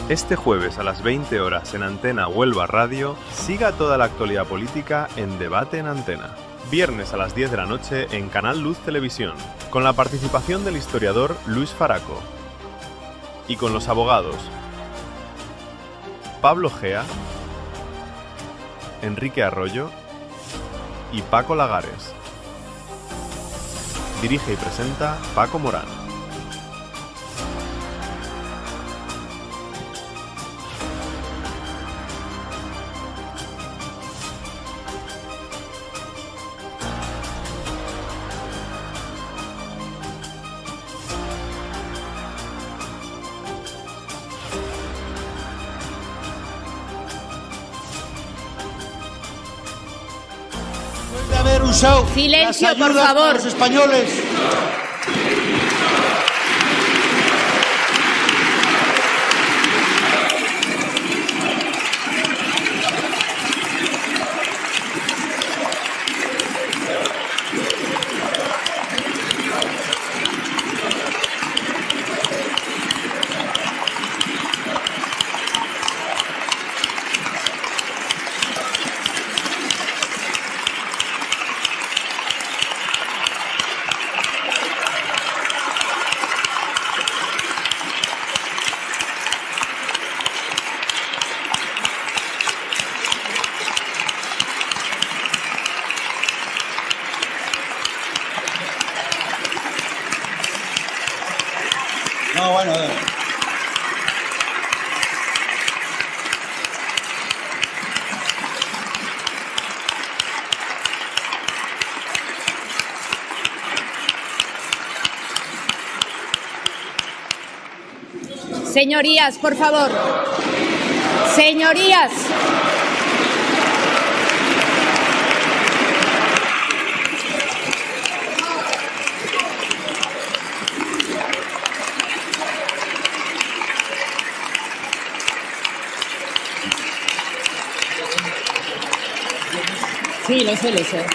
Este jueves a las 20 horas en Antena Huelva Radio, siga toda la actualidad política en Debate en Antena. Viernes a las 10 de la noche en Canal Luz Televisión, con la participación del historiador Luis Faraco. Y con los abogados Pablo Gea, Enrique Arroyo y Paco Lagares. Dirige y presenta Paco Morán. Silencio, por favor. Los españoles. No, bueno. Señorías, por favor. Señorías. Sí, lo sé, lo sé.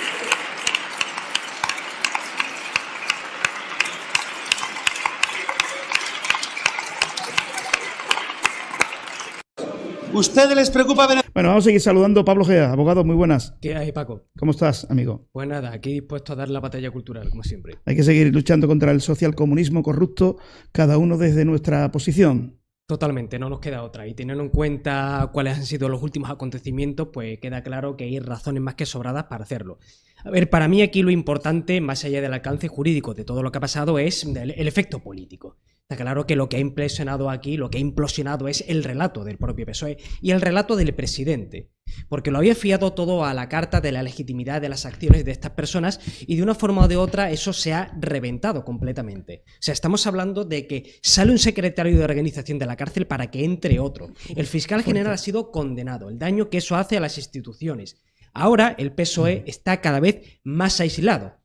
¿Ustedes les preocupa ver? Bueno, vamos a seguir saludando a Pablo Gea, abogado, muy buenas. ¿Qué hay, Paco? ¿Cómo estás, amigo? Pues nada, aquí dispuesto a dar la batalla cultural, como siempre. Hay que seguir luchando contra el socialcomunismo corrupto, cada uno desde nuestra posición. Totalmente, no nos queda otra. Y teniendo en cuenta cuáles han sido los últimos acontecimientos, pues queda claro que hay razones más que sobradas para hacerlo. A ver, para mí aquí lo importante, más allá del alcance jurídico de todo lo que ha pasado, es el efecto político. Está claro que lo que ha implosionado aquí, lo que ha implosionado es el relato del propio PSOE y el relato del presidente. Porque lo había fiado todo a la carta de la legitimidad de las acciones de estas personas y de una forma o de otra eso se ha reventado completamente. O sea, estamos hablando de que sale un secretario de organización de la cárcel para que entre otro. El fiscal general ha sido condenado. El daño que eso hace a las instituciones. Ahora el PSOE está cada vez más aislado.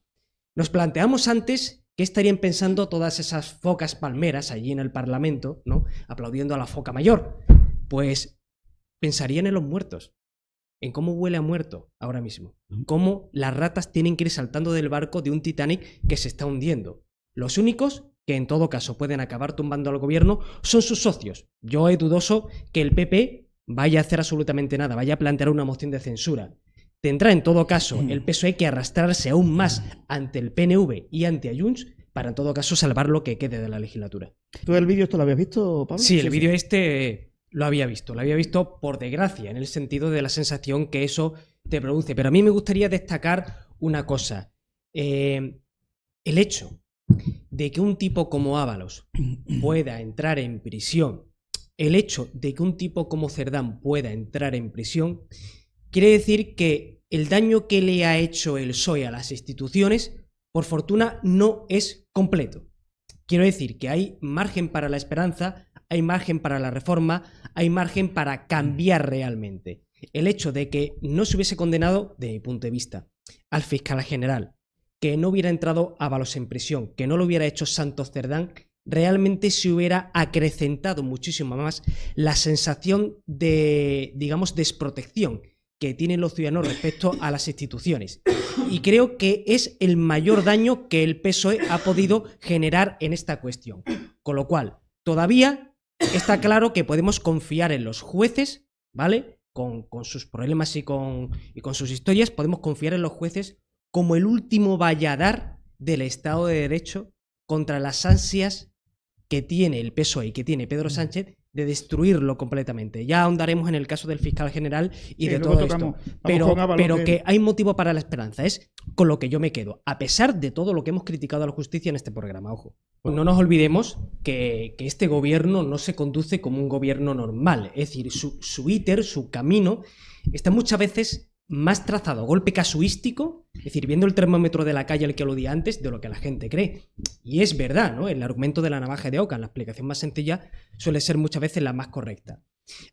Nos planteamos antes qué estarían pensando todas esas focas palmeras allí en el Parlamento, ¿no? Aplaudiendo a la foca mayor. Pues pensarían en los muertos, en cómo huele a muerto ahora mismo, cómo las ratas tienen que ir saltando del barco de un Titanic que se está hundiendo. Los únicos que en todo caso pueden acabar tumbando al gobierno son sus socios. Yo he dudoso que el PP vaya a hacer absolutamente nada, vaya a plantear una moción de censura. Tendrá en todo caso el PSOE que arrastrarse aún más ante el PNV y ante Junts para en todo caso salvar lo que quede de la legislatura. ¿Tú el vídeo esto lo habías visto, Pablo? Sí, el vídeo lo había visto por desgracia, en el sentido de la sensación que eso te produce. Pero a mí me gustaría destacar una cosa. El hecho de que un tipo como Ábalos pueda entrar en prisión, el hecho de que un tipo como Cerdán pueda entrar en prisión, quiere decir que el daño que le ha hecho el PSOE a las instituciones, por fortuna, no es completo. Quiero decir que hay margen para la esperanza, hay margen para la reforma, hay margen para cambiar realmente. El hecho de que no se hubiese condenado, de mi punto de vista, al fiscal general, que no hubiera entrado Ábalos en prisión, que no lo hubiera hecho Santos Cerdán, realmente se hubiera acrecentado muchísimo más la sensación de, digamos, desprotección que tienen los ciudadanos respecto a las instituciones. Y creo que es el mayor daño que el PSOE ha podido generar en esta cuestión. Con lo cual, todavía está claro que podemos confiar en los jueces, ¿vale? Con sus problemas y con sus historias, podemos confiar en los jueces como el último valladar del Estado de Derecho contra las ansias que tiene el PSOE y que tiene Pedro Sánchez de destruirlo completamente. Ya ahondaremos en el caso del fiscal general y de todo esto. Pero que hay motivo para la esperanza. Es con lo que yo me quedo. A pesar de todo lo que hemos criticado a la justicia en este programa, ojo. No nos olvidemos que este gobierno no se conduce como un gobierno normal. Es decir, su íter, su camino, está muchas veces más trazado a golpe casuístico, es decir, viendo el termómetro de la calle al que aludía antes, de lo que la gente cree. Y es verdad, ¿no? El argumento de la navaja de Ockham, la explicación más sencilla, suele ser muchas veces la más correcta.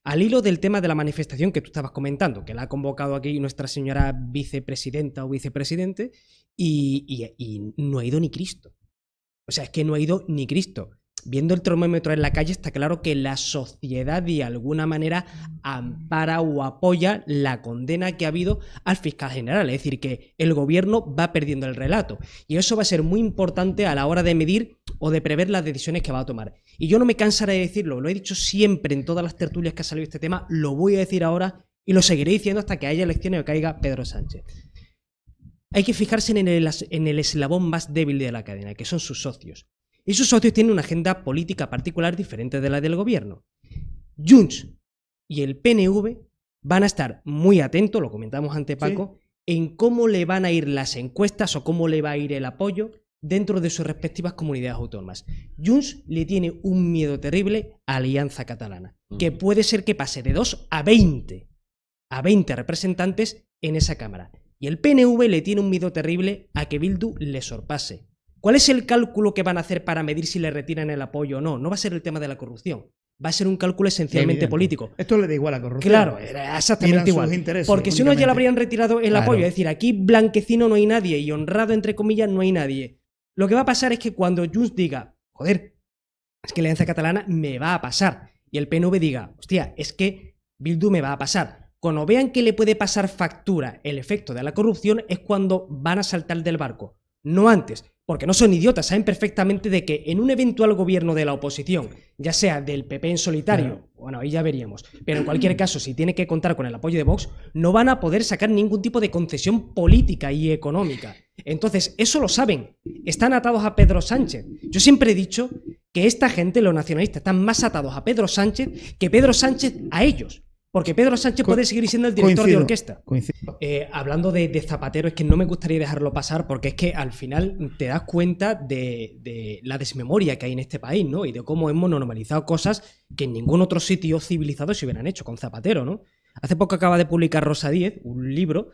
Al hilo del tema de la manifestación que tú estabas comentando, que la ha convocado aquí nuestra señora vicepresidenta o vicepresidente, y no ha ido ni Cristo. O sea, es que no ha ido ni Cristo. Viendo el termómetro en la calle está claro que la sociedad de alguna manera ampara o apoya la condena que ha habido al fiscal general. Es decir, que el gobierno va perdiendo el relato. Y eso va a ser muy importante a la hora de medir o de prever las decisiones que va a tomar. Y yo no me cansaré de decirlo, lo he dicho siempre en todas las tertulias que ha salido este tema, lo voy a decir ahora y lo seguiré diciendo hasta que haya elecciones o caiga Pedro Sánchez. Hay que fijarse en el eslabón más débil de la cadena, que son sus socios. Y sus socios tienen una agenda política particular diferente de la del gobierno. Junts y el PNV van a estar muy atentos, lo comentamos ante Paco, en cómo le van a ir las encuestas o cómo le va a ir el apoyo dentro de sus respectivas comunidades autónomas. Junts le tiene un miedo terrible a Alianza Catalana, que puede ser que pase de 2 a 20 representantes en esa Cámara. Y el PNV le tiene un miedo terrible a que Bildu le sorpase. ¿Cuál es el cálculo que van a hacer para medir si le retiran el apoyo o no? No va a ser el tema de la corrupción. Va a ser un cálculo esencialmente político. Esto le da igual a la corrupción. Claro, exactamente igual. Porque si no ya le habrían retirado el apoyo. Es decir, aquí blanquecino no hay nadie y honrado, entre comillas, no hay nadie. Lo que va a pasar es que cuando Junts diga, joder, es que la Alianza Catalana me va a pasar, y el PNV diga, hostia, es que Bildu me va a pasar. Cuando vean que le puede pasar factura el efecto de la corrupción es cuando van a saltar del barco. No antes, porque no son idiotas, saben perfectamente de que en un eventual gobierno de la oposición, ya sea del PP en solitario, bueno, ahí ya veríamos, pero en cualquier caso, si tiene que contar con el apoyo de Vox, no van a poder sacar ningún tipo de concesión política y económica. Entonces, eso lo saben, están atados a Pedro Sánchez. Yo siempre he dicho que esta gente, los nacionalistas, están más atados a Pedro Sánchez que Pedro Sánchez a ellos. Porque Pedro Sánchez puede seguir siendo el director de orquesta. Hablando de Zapatero, es que no me gustaría dejarlo pasar porque es que al final te das cuenta de la desmemoria que hay en este país, ¿no? Y de cómo hemos normalizado cosas que en ningún otro sitio civilizado se hubieran hecho con Zapatero, ¿no? Hace poco acaba de publicar Rosa Díez un libro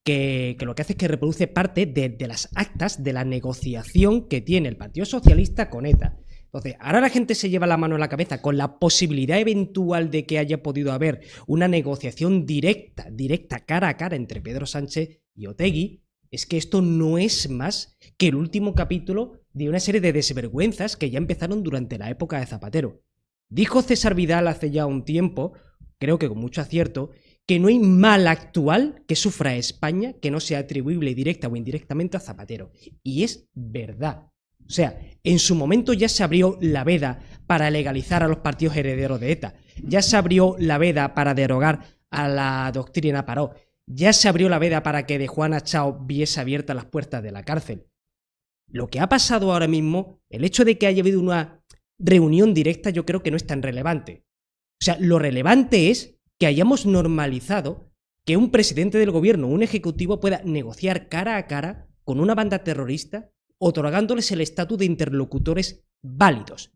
que lo que hace es que reproduce parte de las actas de la negociación que tiene el Partido Socialista con ETA. Entonces, ahora la gente se lleva la mano en la cabeza con la posibilidad eventual de que haya podido haber una negociación directa, cara a cara entre Pedro Sánchez y Otegi. Es que esto no es más que el último capítulo de una serie de desvergüenzas que ya empezaron durante la época de Zapatero. Dijo César Vidal hace ya un tiempo, creo que con mucho acierto, que no hay mal actual que sufra España que no sea atribuible directa o indirectamente a Zapatero. Y es verdad. O sea, en su momento ya se abrió la veda para legalizar a los partidos herederos de ETA. Ya se abrió la veda para derogar a la doctrina Parot. Ya se abrió la veda para que de Juana Chao viese abiertas las puertas de la cárcel. Lo que ha pasado ahora mismo, el hecho de que haya habido una reunión directa, yo creo que no es tan relevante. O sea, lo relevante es que hayamos normalizado que un presidente del gobierno, un ejecutivo, pueda negociar cara a cara con una banda terrorista, otorgándoles el estatus de interlocutores válidos.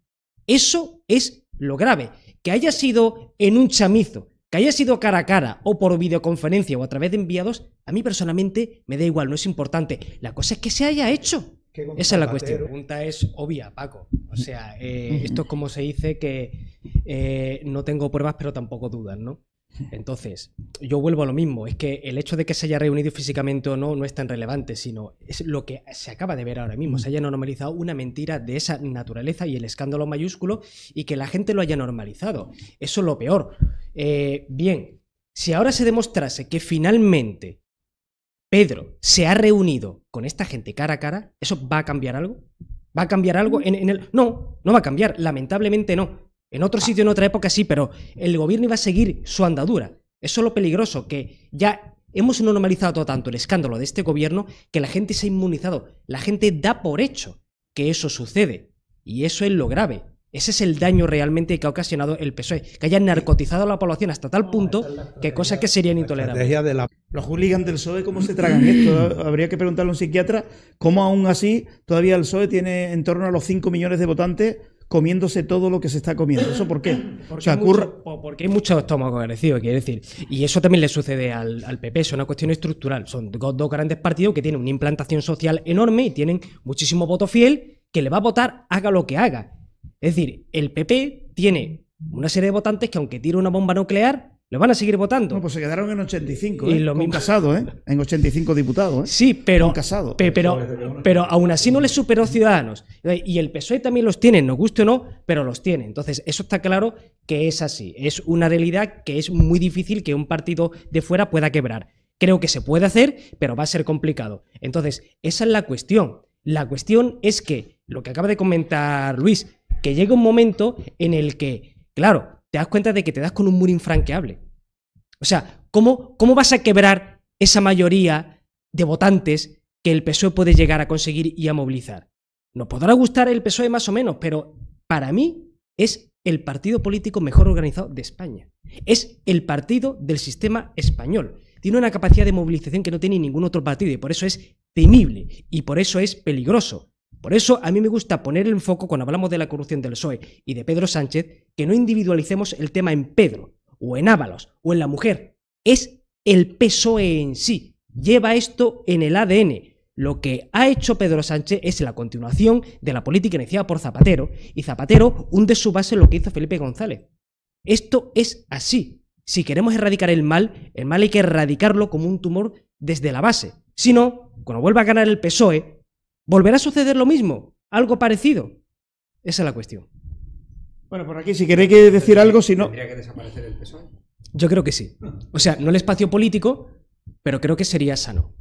Eso es lo grave. Que haya sido en un chamizo, que haya sido cara a cara o por videoconferencia o a través de enviados, a mí personalmente me da igual, no es importante. La cosa es que se haya hecho. Esa es la cuestión. La pregunta es obvia, Paco. O sea, esto es como se dice que no tengo pruebas pero tampoco dudas, ¿no? Entonces, yo vuelvo a lo mismo, es que el hecho de que se haya reunido físicamente o no es tan relevante, sino es lo que se acaba de ver ahora mismo, se haya normalizado una mentira de esa naturaleza y el escándalo mayúsculo y que la gente lo haya normalizado. Eso es lo peor. Bien, si ahora se demostrase que finalmente Pedro se ha reunido con esta gente cara a cara, ¿eso va a cambiar algo? ¿Va a cambiar algo en el...? No, no va a cambiar, lamentablemente no. En otro sitio, en otra época sí, pero el gobierno iba a seguir su andadura. Eso es lo peligroso, que ya hemos normalizado tanto el escándalo de este gobierno que la gente se ha inmunizado. La gente da por hecho que eso sucede. Y eso es lo grave. Ese es el daño realmente que ha ocasionado el PSOE. Que hayan narcotizado a la población hasta tal punto que cosas que serían intolerables. Los hooligans del PSOE, ¿cómo se tragan esto? Habría que preguntarle a un psiquiatra cómo aún así todavía el PSOE tiene en torno a los 5 millones de votantes comiéndose todo lo que se está comiendo. ¿Eso por qué? Porque hay mucho estómago agresivo, quiere decir. Y eso también le sucede al PP, es una cuestión estructural. Son dos grandes partidos que tienen una implantación social enorme y tienen muchísimo voto fiel que le va a votar haga lo que haga. Es decir, el PP tiene una serie de votantes que aunque tire una bomba nuclear, le van a seguir votando. No, pues se quedaron en 85, y lo con mismo... Casado, en 85 diputados. Sí, pero, Casado. pero aún así no les superó Ciudadanos. Y el PSOE también los tiene, nos guste o no, pero los tiene. Entonces, eso está claro que es así. Es una realidad que es muy difícil que un partido de fuera pueda quebrar. Creo que se puede hacer, pero va a ser complicado. Entonces, esa es la cuestión. La cuestión es que, lo que acaba de comentar Luis, que llega un momento en el que, claro, te das cuenta de que te das con un muro infranqueable. O sea, ¿cómo vas a quebrar esa mayoría de votantes que el PSOE puede llegar a conseguir y a movilizar? Nos podrá gustar el PSOE más o menos, pero para mí es el partido político mejor organizado de España. Es el partido del sistema español. Tiene una capacidad de movilización que no tiene ningún otro partido y por eso es temible y por eso es peligroso. Por eso a mí me gusta poner el foco cuando hablamos de la corrupción del PSOE y de Pedro Sánchez, que no individualicemos el tema en Pedro, o en Ábalos, o en la mujer. Es el PSOE en sí. Lleva esto en el ADN. Lo que ha hecho Pedro Sánchez es la continuación de la política iniciada por Zapatero, y Zapatero hunde su base en lo que hizo Felipe González. Esto es así. Si queremos erradicar el mal hay que erradicarlo como un tumor desde la base. Si no, cuando vuelva a ganar el PSOE, ¿volverá a suceder lo mismo? ¿Algo parecido? Esa es la cuestión. Bueno, por aquí, si queréis decir algo, si no... ¿Tendría que desaparecer el PSOE? Yo creo que sí. O sea, no el espacio político, pero creo que sería sano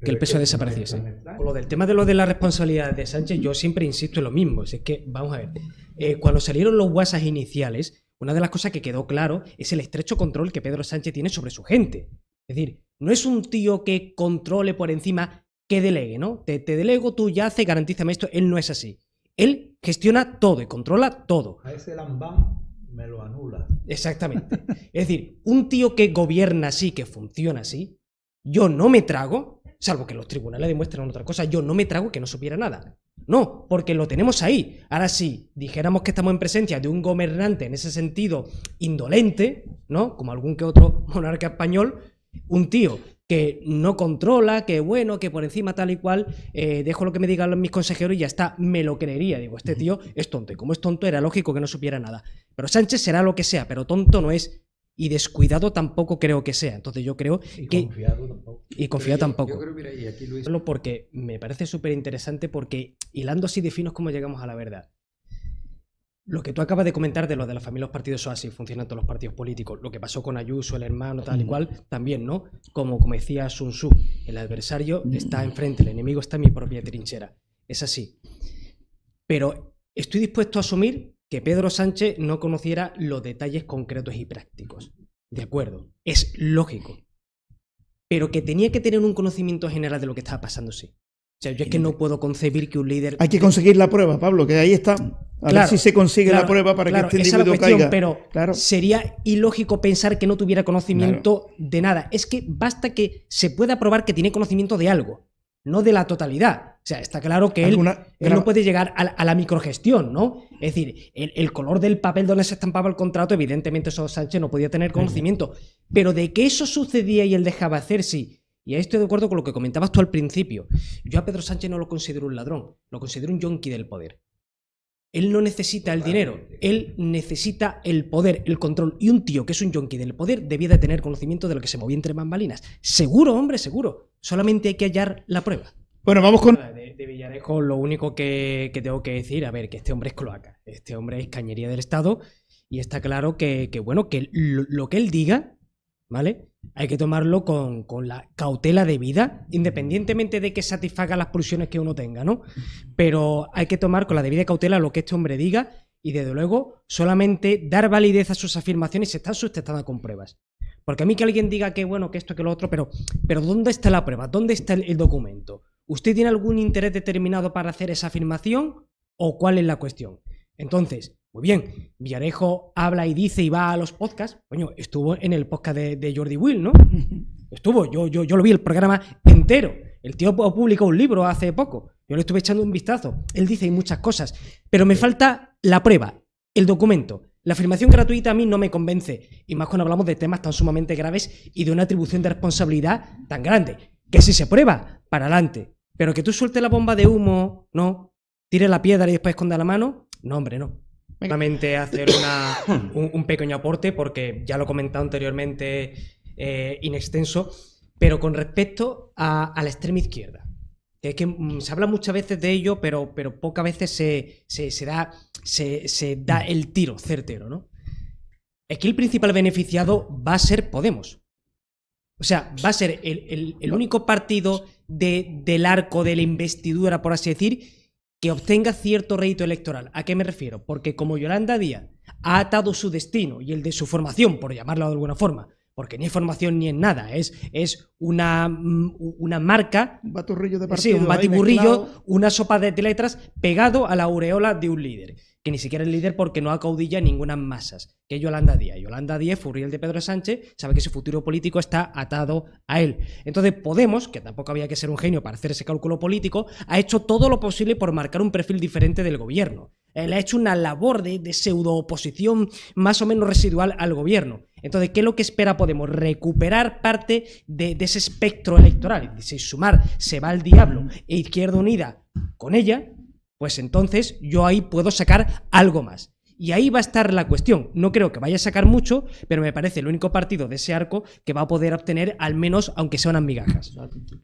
que el PSOE desapareciese. Con lo del tema de la responsabilidad de Sánchez, yo siempre insisto en lo mismo. Es que, vamos a ver, cuando salieron los WhatsApp iniciales, una de las cosas que quedó claro es el estrecho control que Pedro Sánchez tiene sobre su gente. Es decir, no es un tío que controle por encima, que delegue, ¿no? Te delego, tú ya haces, garantízame esto. Él no es así. Él gestiona todo y controla todo. A ese lambán me lo anula. Exactamente. Es decir, un tío que gobierna así, que funciona así, yo no me trago, salvo que los tribunales demuestren otra cosa, yo no me trago que no supiera nada. No, porque lo tenemos ahí. Ahora sí, dijéramos que estamos en presencia de un gobernante en ese sentido indolente, ¿no? Como algún que otro monarca español, un tío que no controla, que bueno, que por encima tal y cual, dejo lo que me digan mis consejeros y ya está, me lo creería. Digo, este tío es tonto, y como es tonto era lógico que no supiera nada. Pero Sánchez será lo que sea, pero tonto no es, y descuidado tampoco creo que sea. Entonces yo creo que... Confiado tampoco. Y confiado tampoco. Yo creo, mira, y aquí Luis... Solo porque me parece súper interesante, porque hilando así de finos cómo llegamos a la verdad. Lo que tú acabas de comentar de lo de la familia, los partidos son así, funcionan todos los partidos políticos. Lo que pasó con Ayuso, el hermano, tal y cual, también, ¿no? Como decía Sun Tzu, el adversario está enfrente, el enemigo está en mi propia trinchera. Es así. Pero estoy dispuesto a asumir que Pedro Sánchez no conociera los detalles concretos y prácticos. De acuerdo, es lógico. Pero que tenía que tener un conocimiento general de lo que estaba pasando, sí. O sea, yo es que no puedo concebir que un líder... Hay que conseguir la prueba, Pablo, que ahí está. A ver si se consigue la prueba para que este individuo caiga. Pero sería ilógico pensar que no tuviera conocimiento de nada. Es que basta que se pueda probar que tiene conocimiento de algo, no de la totalidad. O sea, está claro que él no puede llegar a la microgestión, ¿no? Es decir, el color del papel donde se estampaba el contrato, evidentemente eso Sánchez no podía tener conocimiento. Pero de que eso sucedía y él dejaba hacer, sí. Y ahí estoy de acuerdo con lo que comentabas tú al principio. Yo a Pedro Sánchez no lo considero un ladrón, lo considero un yonki del poder. Él no necesita el dinero, él necesita el poder, el control. Y un tío que es un yonki del poder debía de tener conocimiento de lo que se movía entre bambalinas. Seguro, hombre, seguro. Solamente hay que hallar la prueba. Bueno, vamos con... De Villarejo, lo único que tengo que decir, a ver, que este hombre es cloaca. Este hombre es cañería del Estado y está claro que lo que él diga, ¿vale? Hay que tomarlo con la cautela debida, independientemente de que satisfaga las pulsiones que uno tenga, ¿no? Pero hay que tomar con la debida cautela lo que este hombre diga Y desde luego, solamente dar validez a sus afirmaciones están sustentadas con pruebas. Porque a mí que alguien diga que bueno, que esto, que lo otro, pero ¿dónde está la prueba? ¿Dónde está el documento? ¿Usted tiene algún interés determinado para hacer esa afirmación? ¿O cuál es la cuestión? Entonces, muy bien, Villarejo habla y dice y va a los podcasts. Coño, estuvo en el podcast de Jordi Will, ¿no? Estuvo, yo lo vi el programa entero. El tío publicó un libro hace poco. Yo le estuve echando un vistazo. Él dice y muchas cosas. Pero me falta la prueba, el documento. La afirmación gratuita a mí no me convence. Y más cuando hablamos de temas tan sumamente graves y de una atribución de responsabilidad tan grande. Que si se prueba, para adelante. Pero que tú sueltes la bomba de humo, no. Tires la piedra y después esconda la mano. No, hombre, no. Solamente hacer un pequeño aporte, porque ya lo he comentado anteriormente in extenso, pero con respecto a la extrema izquierda. Que es que se habla muchas veces de ello, pero pocas veces se da el tiro certero, ¿no? Es que el principal beneficiado va a ser Podemos. O sea, va a ser el único partido del arco de la investidura, por así decir, que obtenga cierto rédito electoral. ¿A qué me refiero? Porque como Yolanda Díaz ha atado su destino y el de su formación, por llamarlo de alguna forma, porque ni es formación ni es nada, es una marca, Un baturrillo de partido. sí, un batiburrillo, una sopa de letras pegado a la aureola de un líder, que ni siquiera es líder porque no acaudilla ninguna masas, que es Yolanda Díaz. Yolanda Díaz, furriel de Pedro Sánchez, sabe que su futuro político está atado a él. Entonces Podemos, que tampoco había que ser un genio para hacer ese cálculo político, ha hecho todo lo posible por marcar un perfil diferente del gobierno. Él ha hecho una labor de pseudo-oposición más o menos residual al gobierno. Entonces, ¿qué es lo que espera Podemos? Recuperar parte de ese espectro electoral. Y si Sumar se va al diablo e Izquierda Unida con ella, pues entonces yo ahí puedo sacar algo más. Y ahí va a estar la cuestión. No creo que vaya a sacar mucho, pero me parece el único partido de ese arco que va a poder obtener al menos, aunque sea unas migajas.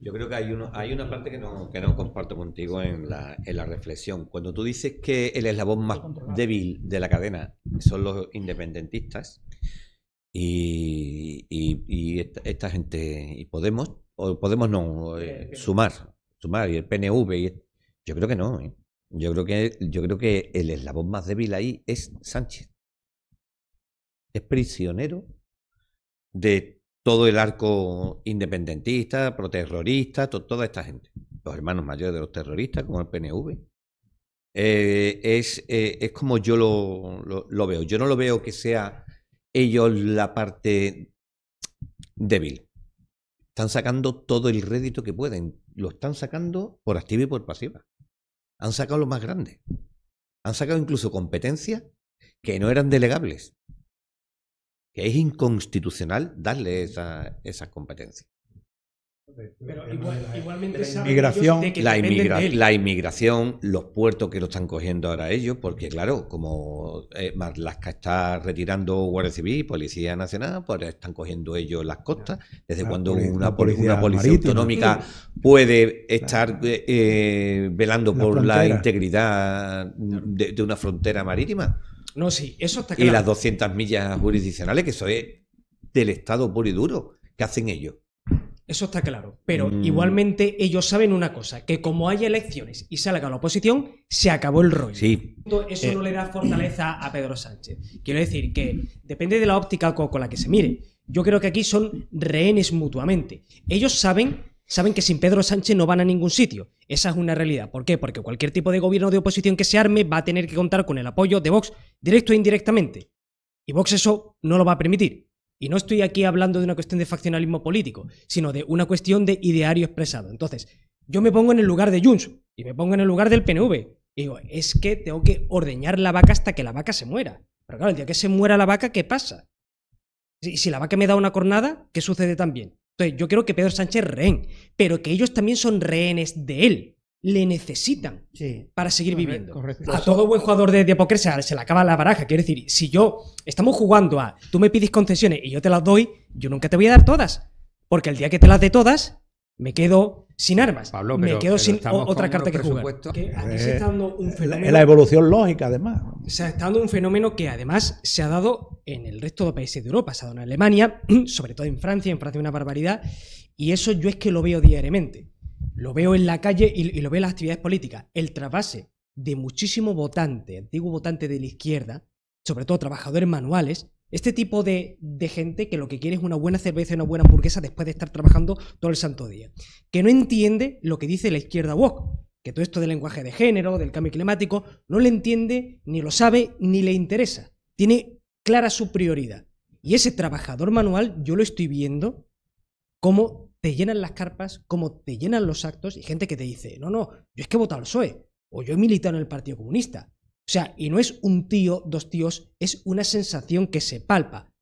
Yo creo que hay una parte que no comparto contigo en la reflexión. Cuando tú dices que el eslabón más débil de la cadena son los independentistas y esta gente, y Podemos no, Sumar y el PNV, yo creo que no, ¿eh? Yo creo que el eslabón más débil ahí es Sánchez. Es prisionero de todo el arco independentista, proterrorista, toda esta gente. Los hermanos mayores de los terroristas, como el PNV. Es como yo lo veo. Yo no lo veo que sea ellos la parte débil. Están sacando todo el rédito que pueden. Lo están sacando por activa y por pasiva. Han sacado lo más grande. Han sacado incluso competencias que no eran delegables. Que es inconstitucional darle esas competencias. Pero igualmente inmigración, La inmigración, los puertos que lo están cogiendo ahora ellos, porque claro, como Marlaska está retirando Guardia Civil y Policía Nacional, pues están cogiendo ellos las costas. ¿Desde cuando una policía autonómica puede estar velando por la integridad de una frontera marítima? No, sí, eso está Y claro. las 200 millas jurisdiccionales, que eso es del Estado puro y duro, que hacen ellos. Eso está claro. Pero igualmente ellos saben una cosa, que como haya elecciones y salga la oposición, se acabó el rollo. Sí. Eso no le da fortaleza a Pedro Sánchez. Quiero decir que depende de la óptica con la que se mire. Yo creo que aquí son rehenes mutuamente. Ellos saben que sin Pedro Sánchez no van a ningún sitio. Esa es una realidad. ¿Por qué? Porque cualquier tipo de gobierno de oposición que se arme va a tener que contar con el apoyo de Vox, directo e indirectamente. Y Vox eso no lo va a permitir. Y no estoy aquí hablando de una cuestión de faccionalismo político, sino de una cuestión de ideario expresado. Entonces, yo me pongo en el lugar de Junts y me pongo en el lugar del PNV. Y digo, es que tengo que ordeñar la vaca hasta que la vaca se muera. Pero claro, el día que se muera la vaca, ¿qué pasa? Y si la vaca me da una cornada, ¿qué sucede también? Entonces, yo creo que Pedro Sánchez es rehén, pero que ellos también son rehenes de él. Le necesitan para seguir viviendo. Correcto. A todo buen jugador de póker se le acaba la baraja. Quiero decir, si estamos jugando a tú me pides concesiones y yo te las doy, yo nunca te voy a dar todas. Porque el día que te las dé todas, me quedo sin armas. Pablo, me quedo sin estamos otra con carta que los jugar. presupuestos. Que aquí se está dando un fenómeno. Es la evolución lógica, además. Se está dando un fenómeno que además se ha dado en el resto de países de Europa. Se ha dado en Alemania, sobre todo en Francia. En Francia una barbaridad. Y eso yo es que lo veo diariamente. Lo veo en la calle y lo veo en las actividades políticas. El trasvase de muchísimo votante, antiguo votante de la izquierda, sobre todo trabajadores manuales, este tipo de gente que lo que quiere es una buena cerveza y una buena hamburguesa después de estar trabajando todo el santo día. Que no entiende lo que dice la izquierda woke, que todo esto del lenguaje de género, del cambio climático, no lo entiende, ni lo sabe, ni le interesa. Tiene clara su prioridad. Y ese trabajador manual, yo lo estoy viendo cómo te llenan las carpas, cómo te llenan los actos, y gente que te dice, no, yo es que he votado al PSOE, o yo he militado en el Partido Comunista. O sea, y no es un tío, dos tíos, es una sensación que se palpa.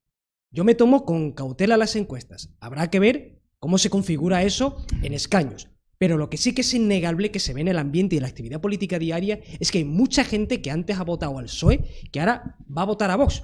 Yo me tomo con cautela las encuestas. Habrá que ver cómo se configura eso en escaños. Pero lo que sí que es innegable que se ve en el ambiente y en la actividad política diaria es que hay mucha gente que antes ha votado al PSOE que ahora va a votar a Vox.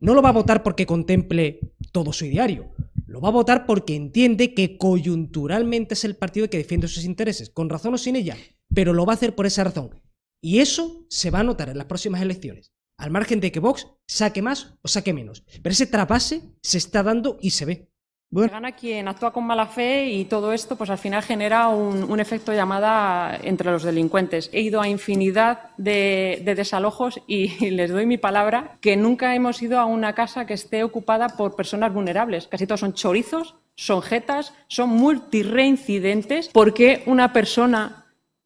No lo va a votar porque contemple todo su ideario. Lo va a votar porque entiende que coyunturalmente es el partido que defiende sus intereses, con razón o sin ella, pero lo va a hacer por esa razón. Y eso se va a notar en las próximas elecciones, al margen de que Vox saque más o saque menos. Pero ese trapase se está dando y se ve. Bueno. Gana quien actúa con mala fe y todo esto pues al final genera un efecto llamada entre los delincuentes. He ido a infinidad de desalojos y les doy mi palabra que nunca hemos ido a una casa que esté ocupada por personas vulnerables. Casi todos son chorizos, son jetas, son multireincidentes. ¿Por qué una persona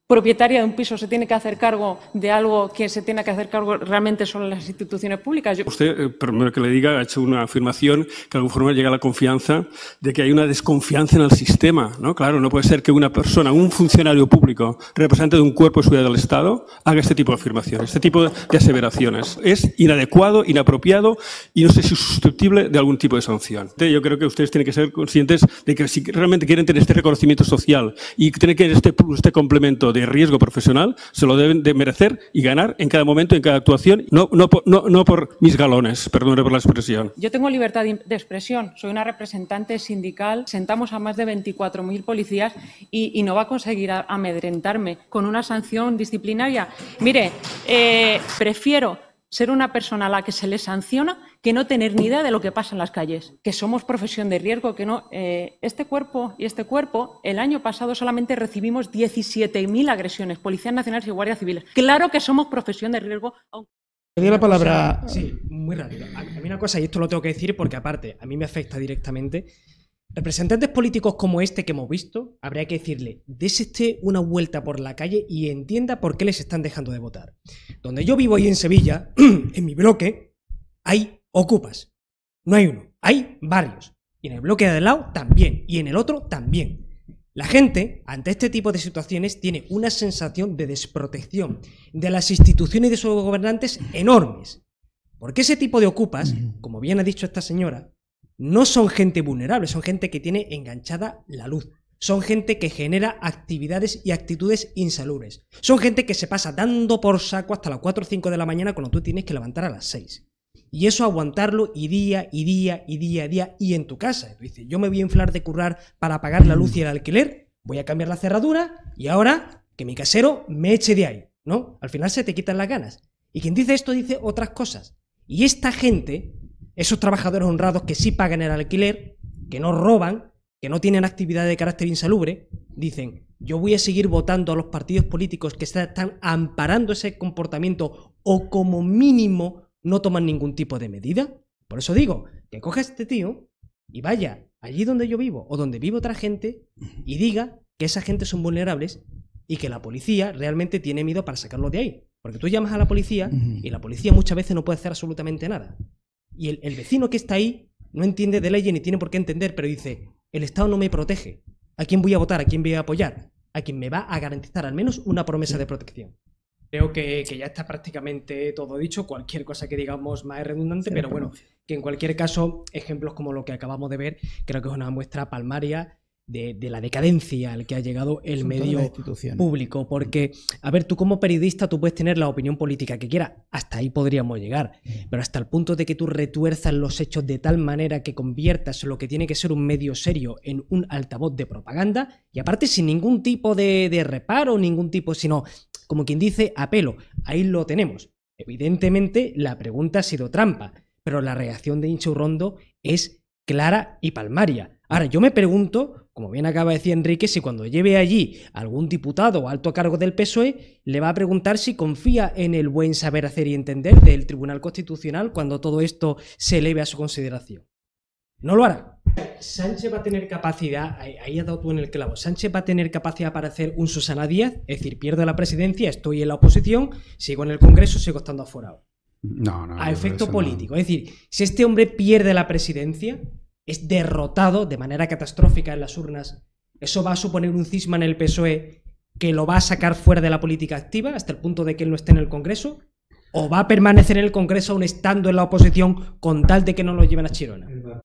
propietaria de un piso se tiene que hacer cargo de algo que se tiene que hacer cargo realmente son las instituciones públicas? Usted, primero que le diga, ha hecho una afirmación que de alguna forma llega a la confianza de que hay una desconfianza en el sistema, ¿no? Claro, no puede ser que una persona, un funcionario público, representante de un cuerpo de seguridad del Estado, haga este tipo de afirmaciones, este tipo de aseveraciones. Es inadecuado, inapropiado y no sé si es susceptible de algún tipo de sanción. Yo creo que ustedes tienen que ser conscientes de que si realmente quieren tener este reconocimiento social y tienen que tener este complemento de riesgo profesional, se lo deben de merecer y ganar en cada momento, en cada actuación, no por mis galones, perdón por la expresión. Yo tengo libertad de expresión, soy una representante sindical, sentamos a más de 24.000 policías y no va a conseguir amedrentarme con una sanción disciplinaria. Mire, prefiero ser una persona a la que se le sanciona que no tener ni idea de lo que pasa en las calles, que somos profesión de riesgo, que no. Este cuerpo, el año pasado solamente recibimos 17.000 agresiones, policías nacionales y guardias civiles. Claro que somos profesión de riesgo. Le doy la palabra. Sí, muy rápido. A mí una cosa, y esto lo tengo que decir porque aparte a mí me afecta directamente. Representantes políticos como este que hemos visto, habría que decirle, désete una vuelta por la calle y entienda por qué les están dejando de votar. Donde yo vivo ahí en Sevilla, en mi bloque, hay ocupas. No hay uno, hay varios. Y en el bloque de al lado también, y en el otro también. La gente, ante este tipo de situaciones, tiene una sensación de desprotección de las instituciones y de sus gobernantes enormes. Porque ese tipo de ocupas, como bien ha dicho esta señora, no son gente vulnerable, son gente que tiene enganchada la luz. Son gente que genera actividades y actitudes insalubres. Son gente que se pasa dando por saco hasta las 4 o 5 de la mañana cuando tú tienes que levantar a las 6. Y eso aguantarlo y día, y en tu casa. Tú dices, yo me voy a inflar de currar para pagar la luz y el alquiler, voy a cambiar la cerradura y ahora que mi casero me eche de ahí, ¿no? Al final se te quitan las ganas. Y quien dice esto dice otras cosas. Y esta gente, esos trabajadores honrados que sí pagan el alquiler, que no roban, que no tienen actividad de carácter insalubre, dicen, yo voy a seguir votando a los partidos políticos que están amparando ese comportamiento o como mínimo no toman ningún tipo de medida. Por eso digo, que coja a este tío y vaya allí donde yo vivo o donde vive otra gente y diga que esa gente son vulnerables y que la policía realmente tiene miedo para sacarlo de ahí. Porque tú llamas a la policía y la policía muchas veces no puede hacer absolutamente nada. Y el vecino que está ahí no entiende de leyes ni tiene por qué entender, pero dice, el Estado no me protege. ¿A quién voy a votar? ¿A quién voy a apoyar? A quien me va a garantizar al menos una promesa de protección. Creo que ya está prácticamente todo dicho, cualquier cosa que digamos más es redundante, pero bueno, que en cualquier caso, ejemplos como lo que acabamos de ver, creo que es una muestra palmaria de la decadencia al que ha llegado el medio público. Porque, a ver, tú como periodista tú puedes tener la opinión política que quieras, hasta ahí podríamos llegar, pero hasta el punto de que tú retuerzas los hechos de tal manera que conviertas lo que tiene que ser un medio serio en un altavoz de propaganda, y aparte sin ningún tipo de reparo, ningún tipo, sino, como quien dice, a pelo. Ahí lo tenemos. Evidentemente la pregunta ha sido trampa, pero la reacción de Incho Urrondo es clara y palmaria. Ahora, yo me pregunto, como bien acaba de decir Enrique, si cuando lleve allí algún diputado o alto cargo del PSOE, le va a preguntar si confía en el buen saber hacer y entender del Tribunal Constitucional cuando todo esto se eleve a su consideración. No lo hará. Sánchez va a tener capacidad, ahí has dado tú en el clavo, Sánchez va a tener capacidad para hacer un Susana Díaz, es decir, pierdo la presidencia, estoy en la oposición, sigo en el Congreso, sigo estando aforado. No, A efecto político. Es decir, si este hombre pierde la presidencia, es derrotado de manera catastrófica en las urnas, eso va a suponer un cisma en el PSOE que lo va a sacar fuera de la política activa hasta el punto de que él no esté en el Congreso, o va a permanecer en el Congreso aún estando en la oposición con tal de que no lo lleven a Chirona.